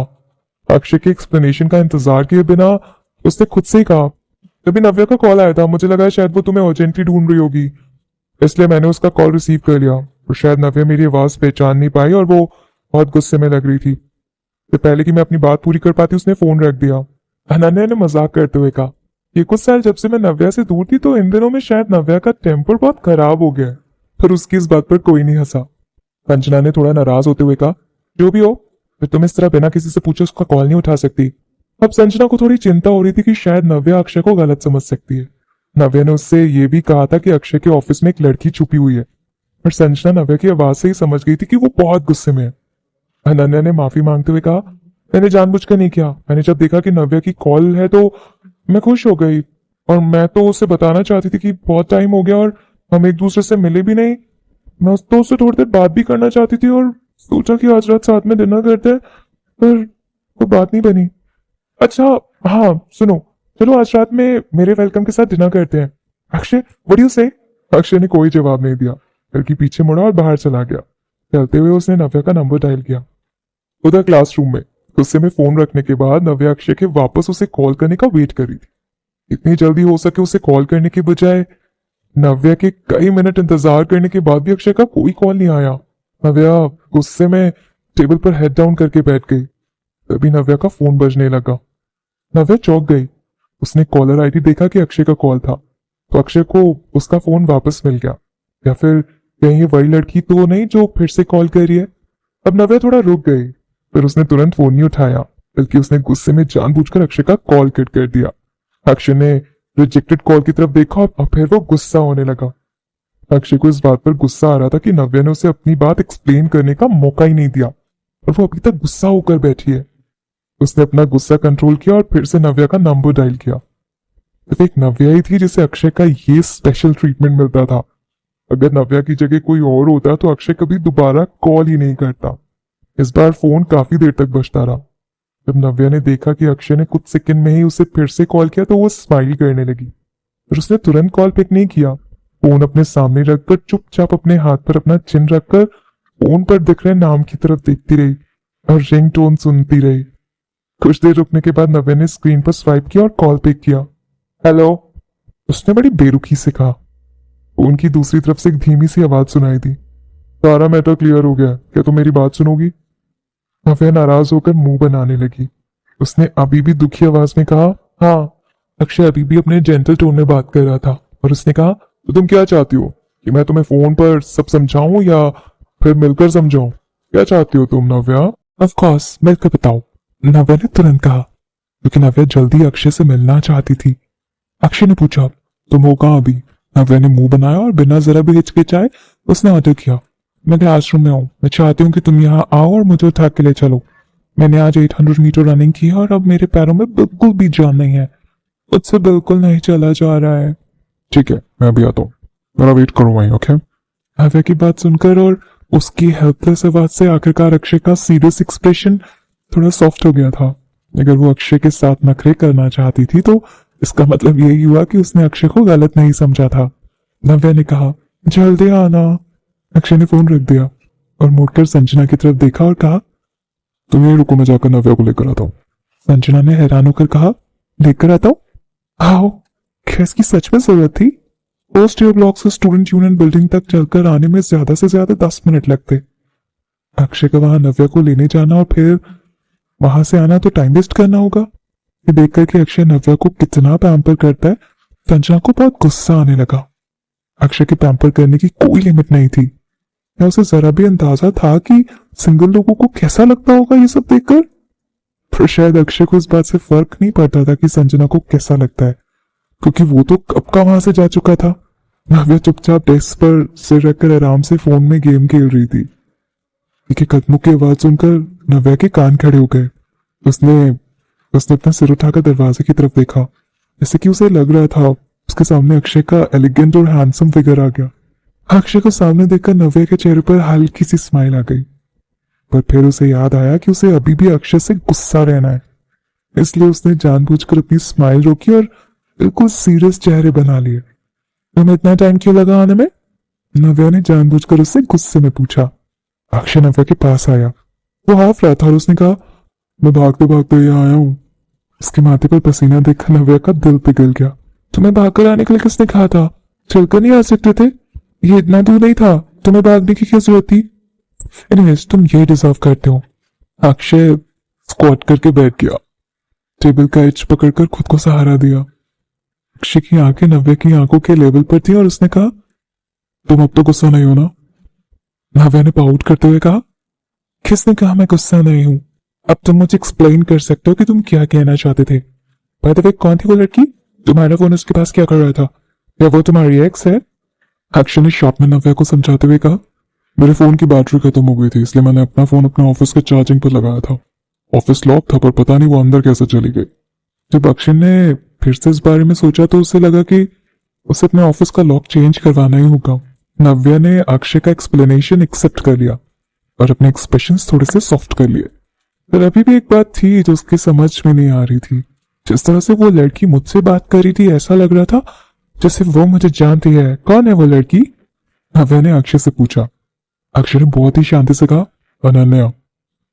अक्षय के एक्सप्लेनेशन का इंतजार किए बिना उसने खुद से ही कहा, तभी नव्या का कॉल आया था, मुझे लगा शायद वो तुम्हें अर्जेंटली ढूंढ रही होगी, इसलिए मैंने उसका कॉल रिसीव कर लिया। और शायद नव्या मेरी आवाज पहचान नहीं पाई और वो बहुत गुस्से में लग रही थी, तो पहले कि मैं अपनी बात पूरी कर पाती उसने फोन रख दिया। अनन्या ने मजाक करते हुए कहा, ये कुछ साल जब से मैं नव्या से दूर थी तो इन दिनों में शायद नव्या का टेम्पर बहुत खराब हो गया है। पर उसकी इस बात पर कोई नहीं हंसा। कंचना ने थोड़ा नाराज होते हुए कहा, जो भी हो, फिर तुम इस तरह बिना किसी से पूछे उसका कॉल नहीं उठा सकती। अब संजना को थोड़ी चिंता हो रही थी कि शायद नव्या अक्षय को गलत समझ सकती है। नव्या ने उससे ये भी कहा था कि अक्षय के ऑफिस में एक लड़की छुपी हुई है, पर संजना नव्या की आवाज से ही समझ गई थी कि वो बहुत गुस्से में है। अनन्या ने माफी मांगते हुए कहा, मैंने जानबूझकर नहीं किया, मैंने जब देखा कि नव्या की कॉल है तो मैं खुश हो गई, और मैं तो उसे बताना चाहती थी कि बहुत टाइम हो गया और हम एक दूसरे से मिले भी नहीं। मैं तो उससे थोड़ी देर बात भी करना चाहती थी और सोचा कि आज रात साथ में डिनर करते हैं, पर कोई बात नहीं बनी। अच्छा हाँ सुनो, चलो आज रात में मेरे वेलकम के साथ डिनर करते हैं। अक्षय, व्हाट डू यू से? अक्षय ने कोई जवाब नहीं दिया, बल्कि पीछे मुड़ा और बाहर चला गया। चलते हुए उसने नव्या का नंबर डायल किया। उधर क्लासरूम में गुस्से में फोन रखने के बाद नव्या अक्षय के वापस उसे कॉल करने का वेट कर रही थी। इतनी जल्दी हो सके उसे कॉल करने के बजाय नव्या के कई मिनट इंतजार करने के बाद भी अक्षय का कोई कॉल नहीं आया। नव्या गुस्से में टेबल पर हेड डाउन करके बैठ गई। तभी नव्या का फोन बजने लगा। नव्या चौंक गई। उसने कॉलर आईडी देखा कि अक्षय का कॉल था, तो अक्षय को उसका फोन वापस मिल गया। या फिर कहीं ये वही लड़की तो नहीं जो फिर से कॉल कर रही है। अब नव्या थोड़ा रुक गई, फिर उसने तुरंत फोन नहीं उठाया, बल्कि उसने गुस्से में जानबूझकर अक्षय का कॉल कट कर दिया। अक्षय ने रिजेक्टेड कॉल की तरफ देखा और फिर वो गुस्सा होने लगा। अक्षय को इस बात पर गुस्सा आ रहा था कि नव्या ने उसे अपनी बात एक्सप्लेन करने का मौका ही नहीं दिया और वो अभी तक गुस्सा होकर बैठी है। उसने अपना गुस्सा कंट्रोल किया और फिर से नव्या का नंबर डायल किया। सिर्फ एक नव्या ही थी जिसे अक्षय का ये स्पेशल ट्रीटमेंट मिलता था। अगर नव्या की जगह कोई और होता तो अक्षय कभी दोबारा कॉल ही नहीं करता। इस बार फोन काफी देर तक बजता रहा। जब नव्या ने देखा कि अक्षय ने कुछ सेकंड में ही उसे फिर से कॉल किया तो वो स्माइल करने लगी, फिर उसने तुरंत कॉल पिक नहीं किया। फोन अपने सामने रखकर चुपचाप अपने हाथ पर अपना चिन्ह रखकर फोन पर दिख रहे नाम की तरफ देखती रही और रिंग टोन सुनती रही। कुछ देर रुकने के बाद नव्या ने स्क्रीन पर स्वाइप किया और कॉल पिक किया। हेलो, उसने बड़ी बेरुखी से कहा। फोन की दूसरी तरफ से एक धीमी सी आवाज सुनाई दी। सारा मैटर क्लियर हो गया, क्या तुम मेरी बात सुनोगी? नव्या नाराज होकर मुंह बनाने लगी। उसने अभी भी दुखी आवाज में कहा, हाँ। अक्षय अभी भी अपने जेंटल टोन में बात कर रहा था और उसने कहा, तो तुम क्या चाहती हो कि मैं तुम्हें फोन पर सब समझाऊं या फिर मिलकर समझाऊं? क्या चाहती हो तुम नव्या? ऑफ कोर्स मिलकर बताओ, नव्या ने तुरंत कहा, क्योंकि नव्या जल्दी अक्षय से मिलना चाहती थी। अक्षय ने पूछा, तुम हो कहाँ अभी? नव्या ने मुंह बनाया और बिना जरा भी हिचकिचाए उसने ऑर्डर किया, मैं क्लासरूम में हूँ, मैं चाहती हूँ कि तुम यहाँ आओ और मुझे उठा के ले चलो। मैंने आज 800 मीटर रनिंग की है और अब मेरे पैरों में बिल्कुल भी जान नहीं है, मुझसे बिल्कुल नहीं चला जा रहा है। ठीक है, मैं अभी आता हूँ, मेरा वेट करो वहीं, ओके? नव्या की बात सुनकर और उसकी हेल्पलेस आवाज से आखिरकार अक्षय का सीरियस एक्सप्रेशन थोड़ा सॉफ्ट हो गया था। अगर वो अक्षय के साथ नखरे करना चाहती थी तो इसका मतलब यही हुआ कि उसने अक्षय को गलत नहीं समझा था। नव्या ने कहा, जल्दी आना। अक्षय ने फोन रख दिया और मुड़कर संजना की तरफ देखा और कहा, तुम यही रुको, मैं जाकर नव्या को लेकर आता हूँ। संजना ने हैरान होकर कहा, लेकर आता हूँ? आओ, क्या इसकी सच में जरूरत थी? फर्स्ट ईयर ब्लॉक से स्टूडेंट यूनियन बिल्डिंग तक चलकर आने में ज्यादा से ज्यादा 10 मिनट लगते। अक्षय का वहां नव्या को लेने जाना और फिर वहां से आना तो टाइम वेस्ट करना होगा। ये देखकर कि अक्षय नव्या को कितना पैम्पर करता है, संजना को बहुत गुस्सा आने लगा। अक्षय के पैम्पर करने की कोई लिमिट नहीं थी। क्या उसे जरा भी अंदाजा था कि सिंगल लोगों को कैसा लगता होगा ये सब देखकर? फिर शायद अक्षय को इस बात से फर्क नहीं पड़ता था कि संजना को कैसा लगता है, क्योंकि वो तो कब का वहां से जा चुका था। नव्या चुपचाप डेस्क पर सिर रखकर आराम से फोन में गेम खेल रही थी। के कदमों की आवाज सुनकर नव्या के कान खड़े हो गए। उसने उसने अपना सिर उठाकर दरवाजे की तरफ देखा, जैसे कि उसे लग रहा था उसके सामने अक्षय का एलिगेंट और हैंडसम फिगर आ गया। अक्षय को सामने देखकर नव्या के चेहरे पर हल्की सी स्माइल आ गई, पर फिर उसे याद आया कि उसे अभी भी अक्षय से गुस्सा रहना है, इसलिए उसने जानबूझकर अपनी स्माइल रोकी और बिल्कुल सीरियस चेहरे बना लिए। तुम्हें इतना टाइम क्यों लगा आने में? नव्या ने जानबूझकर उससे गुस्से में पूछा। अक्षय नव्या के पास आया। वो हाफ रहा था और उसने कहा, मैं भागते भागते यहाँ आया हूँ। उसके माथे पर पसीना देखकर नव्या का दिल पिघल गया। तुम्हें भागकर आने के लिए किसने कहा था? चलकर नहीं आ सकते थे? ये इतना दूर नहीं था, तुम्हें भागने की क्या जरूरत थी? एनीवेज, तुम ये डिजर्व करते हो। अक्षय स्क्वाट करके बैठ गया, टेबल का एज पकड़कर खुद को सहारा दिया। अक्षय की आंखें नव्या की आंखों के लेवल पर थी और उसने कहा, तुम अब तो गुस्सा नहीं हो ना? नव्या ने पाउट करते हुए कहा, किसने कहा मैं गुस्सा नहीं हूं? अब तुम मुझे एक्सप्लेन कर सकते हो कि तुम क्या कहना चाहते थे? बाय द वे, कौन थी वो लड़की? तुम्हारा फोन उसके पास क्या कर रहा था? या वो तुम्हारी एक्स है? अक्षय ने शॉर्ट में नव्या को समझाते हुए कहा, मेरे फोन की बैटरी खत्म हो गई थी, इसलिए मैंने अपना फोन अपने ऑफिस के चार्जिंग पर लगाया था। ऑफिस लॉक था, पर पता नहीं वो अंदर कैसे चली गई। जब अक्षय ने फिर से इस बारे में सोचा तो उसे लगा कि उसे अपने ऑफिस का लॉक चेंज करवाना ही होगा। नव्या ने अक्षय का एक्सप्लेनेशन एक्सेप्ट कर लिया और अपने एक्सप्रेशंस थोड़े से सॉफ्ट कर लिए। पर अभी भी एक बात थी जो उसकी समझ में नहीं आ रही थी। जिस तरह से वो लड़की मुझसे बात कर रही थी, ऐसा लग रहा था जैसे वो मुझे जानती है। कौन है वो लड़की? नव्या ने अक्षय से पूछा। अक्षय ने बहुत ही शांति से कहा, अनन्या।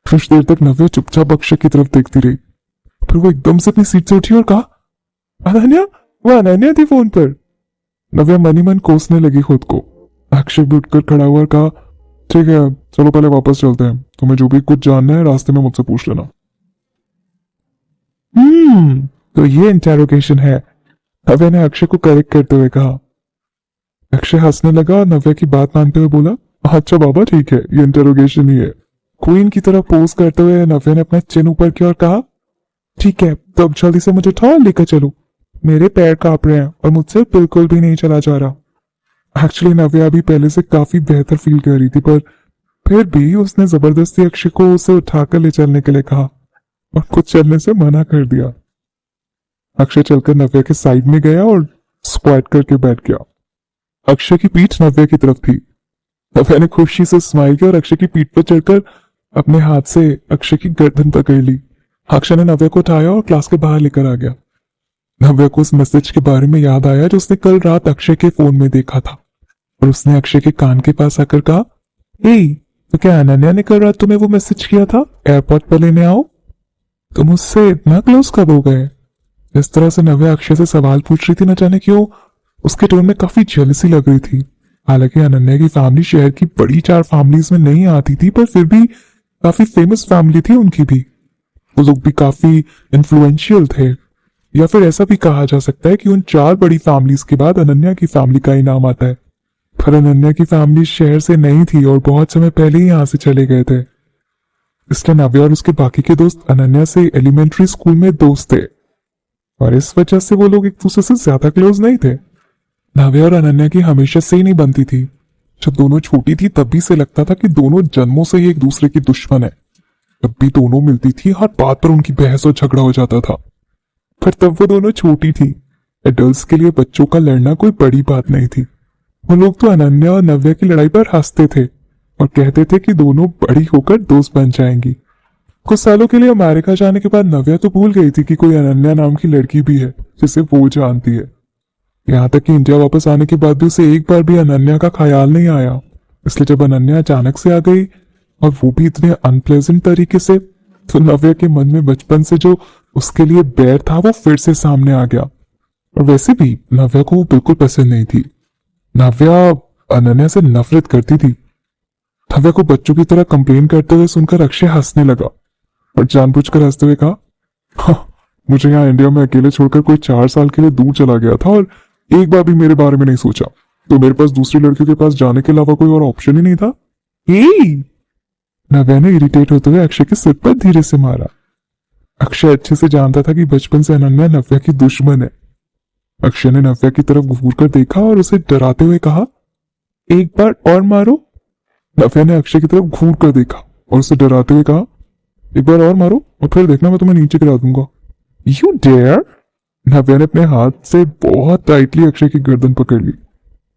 कुछ देर तक नव्या चुपचाप अक्षय की तरफ देखती रही, फिर वो एकदम से अपनी सीट से उठी और कहा, अनन्या? वो अनन्या थी फोन पर। नव्या मनी मन कोसने लगी खुद को। अक्षय भी उठकर खड़ा हुआ और कहा, ठीक है, चलो पहले वापस चलते हैं। तुम्हें जो भी कुछ जानना है रास्ते में मुझसे पूछ लेना। तो ये इंटेरोगेशन है, नव्या ने अक्षय को करेक्ट करते हुए कहा। अक्षय हंसने लगा और नव्या की बात मानते हुए बोला, अच्छा बाबा, ठीक है, ये इंटेरोगेशन ही है। क्वीन की तरह पोज करते हुए नव्या ने अपना चिन ऊपर किया और कहा, ठीक है, तो अब जल्दी से मुझे उठाओ और लेकर चलो। मेरे पैर कांप रहे हैं और मुझसे बिल्कुल भी नहीं चला जा रहा। एक्चुअली नव्या अभी पहले से काफी बेहतर फील कर रही थी, पर फिर भी उसने जबरदस्ती अक्षय को उसे उठाकर ले चलने के लिए कहा और खुद चलने से मना कर दिया। अक्षय चलकर नव्या के साइड में गया और स्क्वाट करके बैठ गया। अक्षय की पीठ नव्या की तरफ थी। नव्या ने खुशी से स्माइल किया और अक्षय की पीठ पर चढ़कर अपने हाथ से अक्षय की गर्दन पकड़ ली। अक्षय ने नव्या को उठाया और क्लास के बाहर लेकर आ गया। नव्या को उस मैसेज के बारे में याद आया जो उसने कल रात अक्षय के फोन में देखा था, और उसने अक्षय के कान के पास आकर कहा, तो क्या अनन्या ने कल रात तुम्हें वो मैसेज किया था, एयरपोर्ट पर लेने आओ? तुम उससे इतना क्लोज कब हो गए? इस तरह से नव्या अक्षय से सवाल पूछ रही थी, न जाने क्यों उसके टोन में काफी जेलसी लग रही थी। हालांकि अनन्या की फैमिली शहर की बड़ी 4 फैमिलीज में नहीं आती थी, पर फिर भी काफी फेमस फैमिली थी उनकी भी। वो लोग भी काफी इन्फ्लुएंशियल थे, या फिर ऐसा भी कहा जा सकता है कि उन 4 बड़ी फैमिलीज के बाद अनन्या की फैमिली का ही नाम आता है। पर अनन्या की फैमिली शहर से नहीं थी और बहुत समय पहले ही यहाँ से चले गए थे, इसलिए नव्या और उसके बाकी के दोस्त अनन्या से एलिमेंट्री स्कूल में दोस्त थे, और इस वजह से वो लोग एक दूसरे से ज्यादा क्लोज नहीं थे। नव्या और अनन्या की हमेशा से ही नहीं बनती थी। जब दोनों छोटी थी तब भी से लगता था कि दोनों जन्मों से ही एक दूसरे की दुश्मन है। जब भी दोनों मिलती थी हर बात पर उनकी बहस और झगड़ा हो जाता था, पर तब वो दोनों छोटी थी। एडल्ट्स के लिए बच्चों का लड़ना कोई बड़ी बात नहीं थी। वो लोग तो अनन्या और नव्या की लड़ाई पर हंसते थे और कहते थे कि दोनों बड़ी होकर दोस्त बन जाएंगी। कुछ सालों के लिए अमेरिका जाने के बाद नव्या तो भूल गई थी कि कोई अनन्या नाम की लड़की भी है जिसे वो जानती है। यहाँ तक कि इंडिया वापस आने के बाद भी उसे एक बार भी अनन्या का ख्याल नहीं आया। इसलिए जब अनन्या अचानक से आ गई, और वो भी इतने अनप्लेजेंट तरीके से, तो नव्या के मन में बचपन से जो उसके लिए बैर था वो फिर से सामने आ गया। और वैसे भी नव्या को वो बिल्कुल पसंद नहीं थी। नव्या अनन्या से नफरत करती थी। नव्या को बच्चों की तरह कंप्लेन करते हुए सुनकर अक्षय हंसने लगा और जानबूझकर हंसते हुए कहा, हाँ, मुझे यहाँ इंडिया में अकेले छोड़कर कोई 4 साल के लिए दूर चला गया था और एक बार भी मेरे बारे में नहीं सोचा, तो मेरे पास दूसरी लड़कियों के पास जाने के अलावा कोई और ऑप्शन ही नहीं था। नव्या ने इरिटेट होते हुए अक्षय के सिर पर धीरे से मारा। अक्षय अच्छे से जानता था कि बचपन से अनन्या नव्या की दुश्मन है। अक्षय ने नव्या की तरफ घूर कर देखा और उसे डराते हुए कहा, एक बार और मारो। नव्या ने अक्षय की तरफ घूर कर देखा और उसे डराते हुए कहा, एक बार और मारो और फिर देखना मैं तुम्हें नीचे गिरा दूंगा। You dare. नव्या ने अपने हाथ से बहुत टाइटली अक्षय की गर्दन पकड़ ली।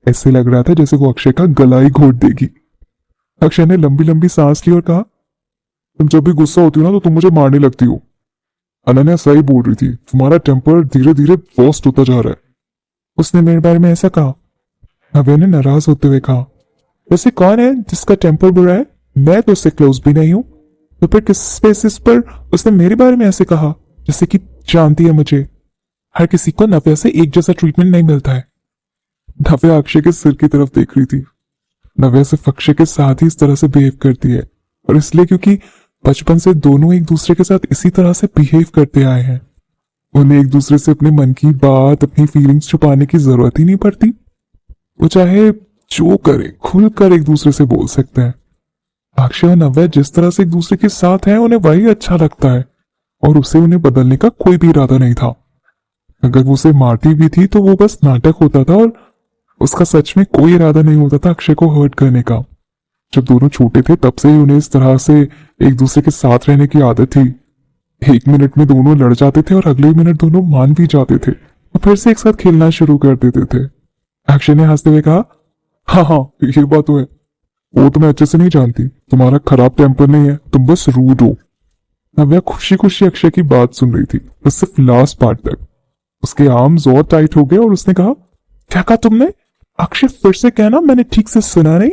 ऐसे लग रहा था जैसे वो अक्षय का गला ही घोट देगी। अक्षय ने लंबी लंबी सांस ली और कहा, तुम जब भी गुस्सा होती हो ना तो तुम मुझे मारने लगती हो। अनन्या सही बोल रही थी, तुम्हारा टेम्पर धीरे धीरे वर्स्ट होता जा रहा है। उसने मेरे बारे में ऐसा कहा? नव्या ने नाराज होते हुए कहा, वैसे कौन है जिसका टेम्पर बुरा है? मैं तो उससे क्लोज भी नहीं हूं, तो फिर किस बेसिस पर उसने मेरे बारे में ऐसे कहा, जैसे कि जानती है मुझे। हर किसी को नव्या से एक जैसा ट्रीटमेंट नहीं मिलता है। नव्या अक्षय के सिर की तरफ देख रही थी। नव्या सिर्फ अक्षय के साथ ही इस तरह से बिहेव करती है, और इसलिए क्योंकि बचपन से दोनों एक दूसरे के साथ इसी तरह से बिहेव करते आए हैं, उन्हें एक दूसरे से अपने मन की बात, अपनी फीलिंग्स छुपाने की जरूरत ही नहीं पड़ती। वो चाहे जो करे खुलकर एक दूसरे से बोल सकते हैं। अक्षय और नव्या जिस तरह से एक दूसरे के साथ हैं उन्हें वही अच्छा लगता है, और उसे उन्हें बदलने का कोई भी इरादा नहीं था। अगर वो उसे मारती भी थी तो वो बस नाटक होता था, और उसका सच में कोई इरादा नहीं होता था अक्षय को हर्ट करने का। जब दोनों छोटे थे तब से ही उन्हें इस तरह से एक दूसरे के साथ रहने की आदत थी। एक मिनट में दोनों लड़ जाते थे और अगले मिनट दोनों मान भी जाते थे और फिर से एक साथ खेलना शुरू कर देते थे। अक्षय ने हंसते हुए कहा, हाँ हाँ ये बात तो है, वो तुम्हें अच्छे से नहीं जानती, तुम्हारा खराब टेम्पर नहीं है, तुम बस रूड हो। नव्या खुशी खुशी अक्षय की बात सुन रही थी, बस सिर्फ लास्ट पार्ट तक। उसके आर्म्स और टाइट हो गए और उसने कहा, क्या कहा तुमने? अक्षय फिर से कहना, मैंने ठीक से सुना नहीं।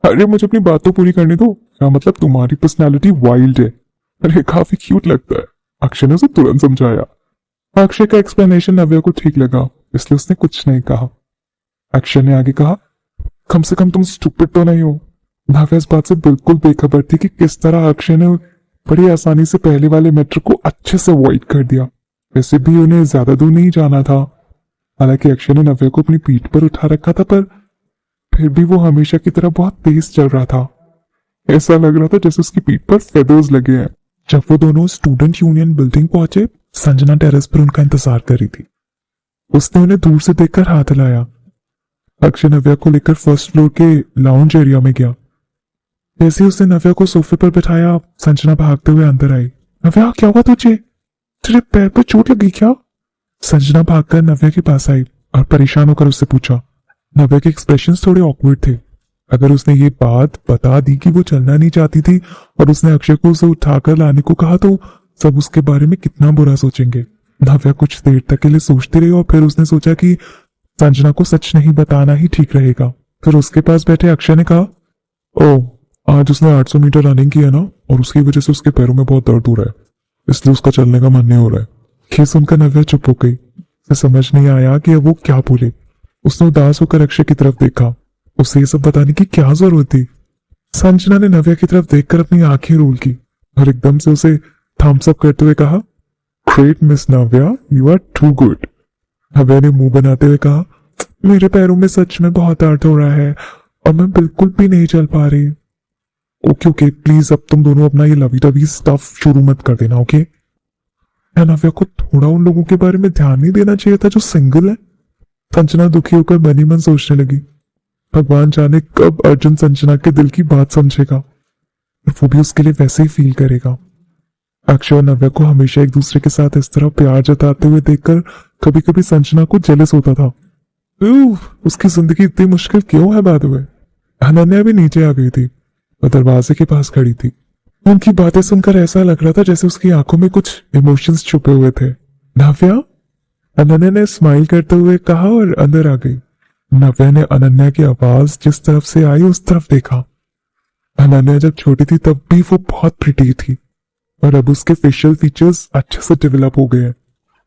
अरे मुझे अपनी बात तो पूरी करने दो। क्या मतलब तुम्हारी पर्सनालिटी वाइल्ड है। अरे काफी क्यूट लगता है। अक्षय ने उसे तुरंत समझाया। अक्षय का एक्सप्लेनेशन नव्या को ठीक लगा, इसलिए उसने कुछ नहीं कहा। अक्षय ने आगे कहा, कम से कम तुम स्टूपिड तो नहीं हो। नव्या इस बात से बिल्कुल बेखबर थी कि किस तरह अक्षय ने बड़ी आसानी से पहले वाले मैटर को अच्छे से अवॉइड कर दिया। वैसे भी उन्हें ज्यादा दूर नहीं जाना था। हालांकि अक्षय ने नव्या को अपनी पीठ पर उठा रखा था, पर फिर भी वो हमेशा की तरह बहुत तेज चल रहा था। ऐसा लग रहा था जैसे उसकी पीठ पर फेदर्स लगे हैं। जब वो दोनों स्टूडेंट यूनियन बिल्डिंग पहुंचे, संजना टेरेस पर उनका इंतजार कर रही थी। उसने उन्हें दूर से देखकर हाथ हिलाया। अक्षय नव्या को लेकर फर्स्ट फ्लोर के लाउंज एरिया में गया। जैसे ही उसने नव्या को सोफे पर बिठाया, संजना भागते हुए अंदर आई। नव्या क्या हुआ तुझे? तेरे पैर पर चोट लगी क्या? संजना भागकर नव्या के पास आई और परेशान होकर उससे पूछा। नव्या के एक्सप्रेशंस थोड़े ऑकवर्ड थे। अगर उसने ये बात बता दी कि वो चलना नहीं चाहती थी और उसने अक्षय को उसे उठाकर लाने को कहा, तो सब उसके बारे में कितना बुरा सोचेंगे। नव्या कुछ देर तक के लिए सोचती रही और फिर उसने सोचा कि संजना को सच नहीं बताना ही ठीक रहेगा। फिर उसके पास बैठे अक्षय ने कहा, ओह आज उसने 800 मीटर रनिंग की है ना, और उसकी वजह से उसके पैरों में बहुत दर्द हो रहा है, इसलिए उसका चलने का मन नहीं हो रहा है। ये सुनकर नव्या चुप हो गई। उसे समझ नहीं आया कि अब वो क्या बोले। उसने उदास होकर अक्षय की तरफ देखा। उसे ये सब बताने की क्या जरूरत थी? संजना ने नव्या की तरफ देखकर अपनी आंखें रोल की और एकदम से उसे थम्स अप करते हुए कहा, great miss Navya, you are too good. Navya ने मुंह बनाते हुए कहा, मेरे पैरों में सच में बहुत दर्द हो रहा है और मैं बिल्कुल भी नहीं चल पा रही। ओके ओके प्लीज अब तुम दोनों अपना ये लवी डवी स्टफ शुरू मत कर देना, ओके? क्या नव्या को थोड़ा उन लोगों के बारे में ध्यान नहीं देना चाहिए था जो सिंगल है? संजना दुखी होकर मन ही मन सोचने लगी, भगवान जाने कब अर्जुन संजना के दिल की बात समझेगा और वो भी उसके लिए वैसे ही फील करेगा। अक्षय और नव्या को हमेशा एक दूसरे के साथ इस तरह प्यार जताते हुए देखकर कभी कभी संजना को जेलस होता था। उसकी जिंदगी इतनी मुश्किल क्यों है? बाद में अनन्या भी नीचे आ गई थी और दरवाजे के पास खड़ी थी। उनकी बातें सुनकर ऐसा लग रहा था जैसे उसकी आंखों में कुछ इमोशंस छुपे हुए थे। नव्या? अनन्या ने स्माइल करते हुए कहा और अंदर आ गई। नव्या ने अनन्या की आवाज जिस तरफ से आई उस तरफ देखा। अनन्या जब छोटी थी तब भी वो बहुत प्रिटी थी और अब उसके फेशियल फीचर्स अच्छे से डेवलप हो गए हैं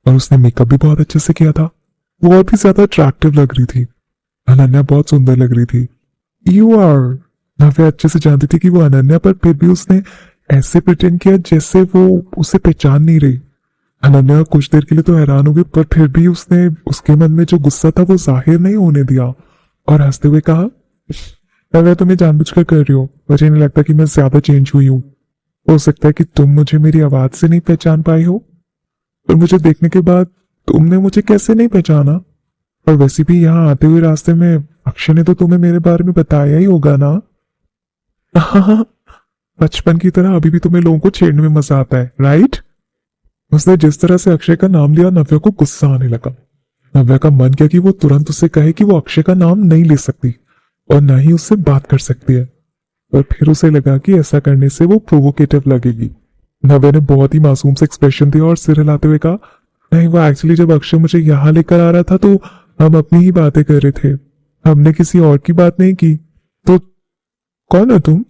और उसने मेकअप भी बहुत अच्छे से किया था। वो और भी ज्यादा अट्रैक्टिव लग रही थी। अनन्या बहुत सुंदर लग रही थी। You are. नव्या अच्छे से जानती थी कि वो अनन्या, पर फिर भी उसने ऐसे प्रिटेंड किया जैसे वो उसे पहचान नहीं रही। अनन्या कुछ देर के लिए तो हैरान हो गई, पर फिर भी उसने उसके मन में जो गुस्सा था वो जाहिर नहीं होने दिया और हंसते हुए कहा, नव्या तुम्हें जानबूझकर कर रही हो, मुझे नहीं लगता कि मैं ज्यादा चेंज हुई हूँ। हो सकता है कि तुम मुझे मेरी आवाज से नहीं पहचान पाई हो, पर मुझे देखने के बाद तुमने मुझे कैसे नहीं पहचाना? और वैसे भी यहाँ आते हुए रास्ते में अक्षय ने तो तुम्हें मेरे बारे में बताया ही होगा ना। हाँ, बचपन की तरह अभी भी तुम्हें लोगों को छेड़ने में मजा आता है, राइट? उसने जिस तरह से अक्षय का नाम लिया, नव्या को गुस्सा आने लगा। नव्या का मन किया कि वो तुरंत उससे कहे कि वो अक्षय का नाम नहीं ले सकती और ना ही उससे बात कर सकती है, पर फिर उसे लगा कि ऐसा करने से वो प्रोवोकेटिव लगेगी। नव्या ने बहुत ही मासूम से एक्सप्रेशन दिया और सिर हिलाते हुए कहा, नहीं, वो एक्चुअली जब अक्षय मुझे यहाँ लेकर आ रहा था तो हम अपनी ही बातें कर रहे थे, हमने किसी और की बात नहीं की। तो कौन हो तुम?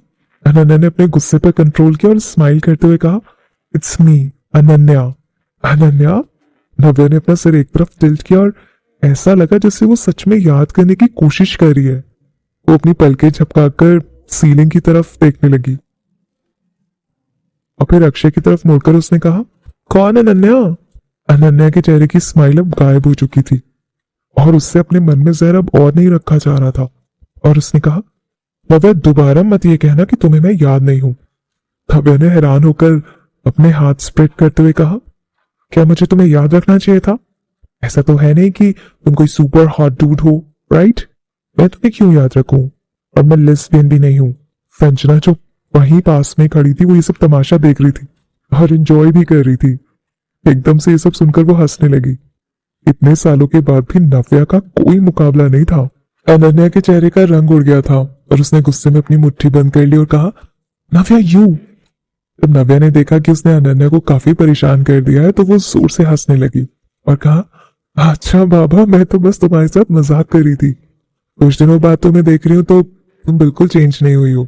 अनन्या ने अपने गुस्से पर कंट्रोल किया और स्माइल करते हुए कहा, इट्स मी, अनन्या। अनन्या? नव्या ने अपना सिर एक तरफ टिल्ट किया और ऐसा लगा जैसे वो सच में याद करने की कोशिश कर रही है। वो अपनी पलकें झपकाकर सीलिंग की तरफ देखने लगी और फिर अक्षय की तरफ मुड़कर उसने कहा, कौन अनन्या? अनन्या के चेहरे की स्माइल अब गायब हो चुकी थी और उससे अपने मन में जहर अब और नहीं रखा जा रहा था और उसने कहा, नव्या, दोबारा मत ये कहना कि तुम्हें मैं याद नहीं हूं। नव्या ने हैरान होकर अपने हाथ स्प्रेड करते हुए कहा, क्या मुझे तुम्हें याद रखना चाहिए था? ऐसा तो है नहीं कि तुम कोई सुपर हॉट डूड हो, राइट? मैं तुम्हें क्यों याद रखूं? और मैं लेस्बियन भी नहीं हूं। संजना जो वहीं पास में खड़ी थी वो ये सब तमाशा देख रही थी और एंजॉय भी कर रही थी। एकदम से ये सब सुनकर वो हंसने लगी। इतने सालों के बाद भी नव्या का कोई मुकाबला नहीं था। अनन्या के चेहरे का रंग उड़ गया था और उसने गुस्से में अपनी मुट्ठी बंद कर ली और कहा, नव्या, यू। जब नव्या ने देखा कि उसने अनन्या को काफी परेशान कर दिया है तो वो जोर से हंसने लगी और कहा, अच्छा बाबा, मैं तो बस तुम्हारे साथ मजाक कर रही थी। कुछ दिनों बाद तुम्हें देख रही हूँ तो तुम बिल्कुल चेंज नहीं हुई हो।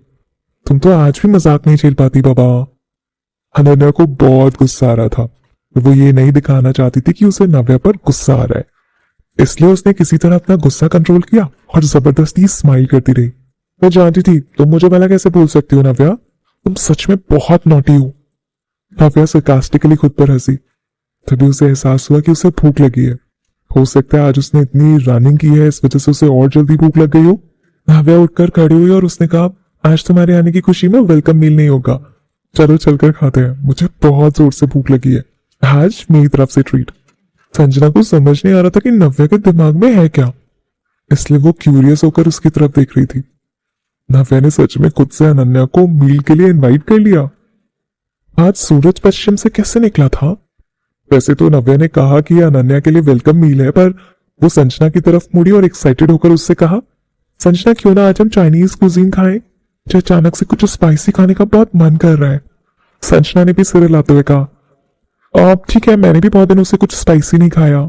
तुम तो आज भी मजाक नहीं झेल पाती बाबा। अनन्या को बहुत गुस्सा आ रहा था। वो ये नहीं दिखाना चाहती थी कि उसे नव्या पर गुस्सा आ रहा है, इसलिए उसने किसी तरह अपना गुस्सा कंट्रोल किया और जबरदस्ती स्माइल करती रही। मैं जानती थी तुम मुझे भला कैसे भूल सकती हो नव्या, तुम सच में बहुत नॉटी हो। नव्या सरकास्टिकली खुद पर हंसी। तभी उसे एहसास हुआ कि उसे भूख लगी है। हो सकता है आज उसने इतनी रनिंग की है, इस वजह से उसे और जल्दी भूख लग गई हो। नव्या उठकर खड़ी हुई और उसने कहा, आज तुम्हारे आने की खुशी में वेलकम मील नहीं होगा, चलो चलकर खाते हैं, मुझे बहुत जोर से भूख लगी है, आज मेरी तरफ से ट्रीट। संजना को समझ नहीं आ रहा था कि नव्या के दिमाग में है क्या, इसलिए वो क्यूरियस होकर उसकी तरफ देख रही थी। नव्या ने सच में खुद से अनन्या को मील के लिए इनवाइट कर लिया। आज सूरज पश्चिम से कैसे निकला था? वैसे तो नव्या ने कहा कि यह अनन्या के लिए वेलकम मील है, पर वो संजना की तरफ मुड़ी और एक्साइटेड होकर उससे कहा, संजना, क्यों ना आज हम चाइनीज कुजीन खाएं? मुझे अचानक से कुछ स्पाइसी खाने का बहुत मन कर रहा है। संजना ने भी सिर हिलाते हुए कहा, ठीक है, मैंने भी बहुत दिनों से कुछ स्पाइसी नहीं खाया।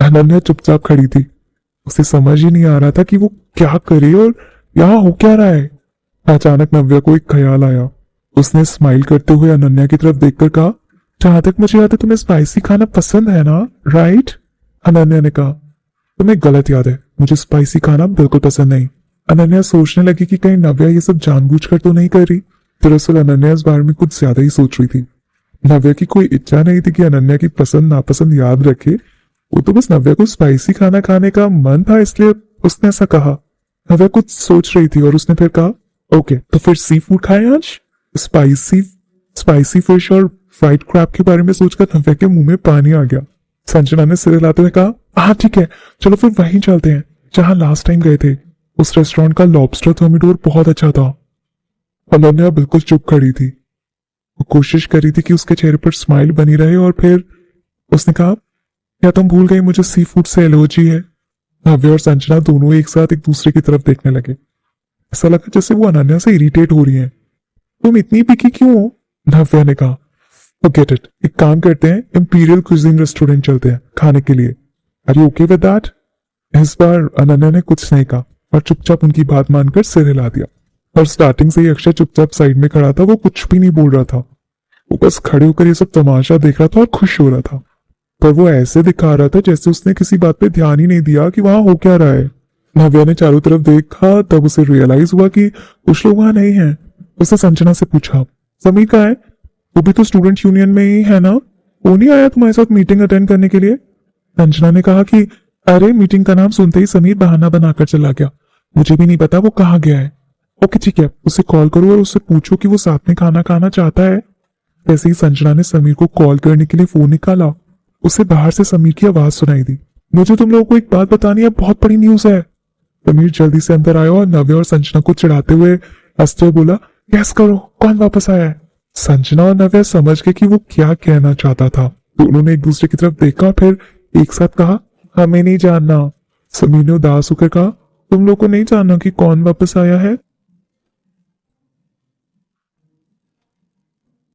अनन्या चुपचाप खड़ी थी। उसे समझ ही नहीं आ रहा था कि वो क्या करे और यहाँ हो क्या रहा है। अचानक नव्या को एक ख्याल आया। उसने स्माइल करते हुए अनन्या की तरफ देखकर कहा, जहां तक मुझे याद है तुम्हें स्पाइसी खाना पसंद है ना, राइट? अनन्या ने कहा, तुम्हें गलत याद है, मुझे स्पाइसी खाना बिल्कुल पसंद नहीं। अनन्या सोचने लगी कि कहीं नव्या ये सब जानबूझकर तो नहीं कर रही। दरअसल अनन्या इस बारे में कुछ ज्यादा ही सोच रही थी। नव्या की कोई इच्छा नहीं थी कि अनन्या की पसंद नापसंद याद रखे, वो तो बस नव्या को स्पाइसी खाना खाने का मन था, इसलिए उसने ऐसा कहा। नव्या कुछ सोच रही थी और उसने फिर कहा, ओके, तो फिर सी फूड खाएं आज? स्पाइसी फिश और फ्राइड क्रैब के बारे में सोचकर नव्या के मुंह में पानी आ गया। संजना ने सिर हिलाते हुए कहा, हाँ ठीक है, चलो फिर वहीं चलते हैं जहां लास्ट टाइम गए थे। उस रेस्टोरेंट का लॉबस्टर थर्मिडोर बहुत अच्छा था। अनन्या बिल्कुल चुप खड़ी थी। वो कोशिश कर रही थी कि उसके चेहरे पर स्माइल बनी रहे और फिर उसने कहा, क्या तुम भूल गई मुझे सी फूड से एलर्जी है? नव्या और संजना दोनों एक साथ एक दूसरे की तरफ देखने लगे। ऐसा लगा जैसे वो अनन्या से इरिटेट हो रही है। तुम इतनी पिकी क्यों हो? नव्या ने कहा, फॉरगेट इट, एक काम करते हैं, इंपीरियल क्यूजीन रेस्टोरेंट चलते हैं खाने के लिए। Are you okay with that? इस बार अनन्या ने कुछ नहीं कहा और चुपचाप उनकी बात मानकर सिर हिला दिया। और स्टार्टिंग से ही अक्षय चुपचाप साइड में खड़ा था, वो कुछ भी नहीं बोल रहा था। वो बस खड़े होकर ये सब तमाशा देख रहा था और खुश हो रहा था, पर वो ऐसे दिखा रहा था जैसे उसने किसी बात पे ध्यान ही नहीं दिया कि वहां हो क्या रहा है। नव्या ने चारों तरफ देखा, तब उसे रियलाइज हुआ कि कुछ लोग वहां नहीं है। उसने संजना से पूछा, समीर कहाँ है? वो भी तो स्टूडेंट यूनियन में ही है ना, वो नहीं आया तुम्हारे साथ मीटिंग अटेंड करने के लिए? संजना ने कहा कि अरे, मीटिंग का नाम सुनते ही समीर बहाना बनाकर चला गया, मुझे भी नहीं पता वो कहाँ गया है। ओके ठीक है, उसे कॉल करो और उससे पूछो कि वो साथ में खाना खाना चाहता है। वैसे ही संजना ने समीर को कॉल करने के लिए फोन निकाला। उसे बाहर से समीर की आवाज सुनाई दी। मुझे तुम लोगों को एक बात बतानी है, बहुत बड़ी न्यूज है। समीर जल्दी से अंदर आया और नव्या और संजना को चिढ़ाते हुए हंसते हुए बोला, गैस करो कौन वापस आया है। संजना और नव्या समझ गए कि वो क्या कहना चाहता था, तो उन्होंने एक दूसरे की तरफ देखा, फिर एक साथ कहा, हमें नहीं जानना। समीर ने उदास होकर कहा, तुम लोग को नहीं जानना कि कौन वापस आया है।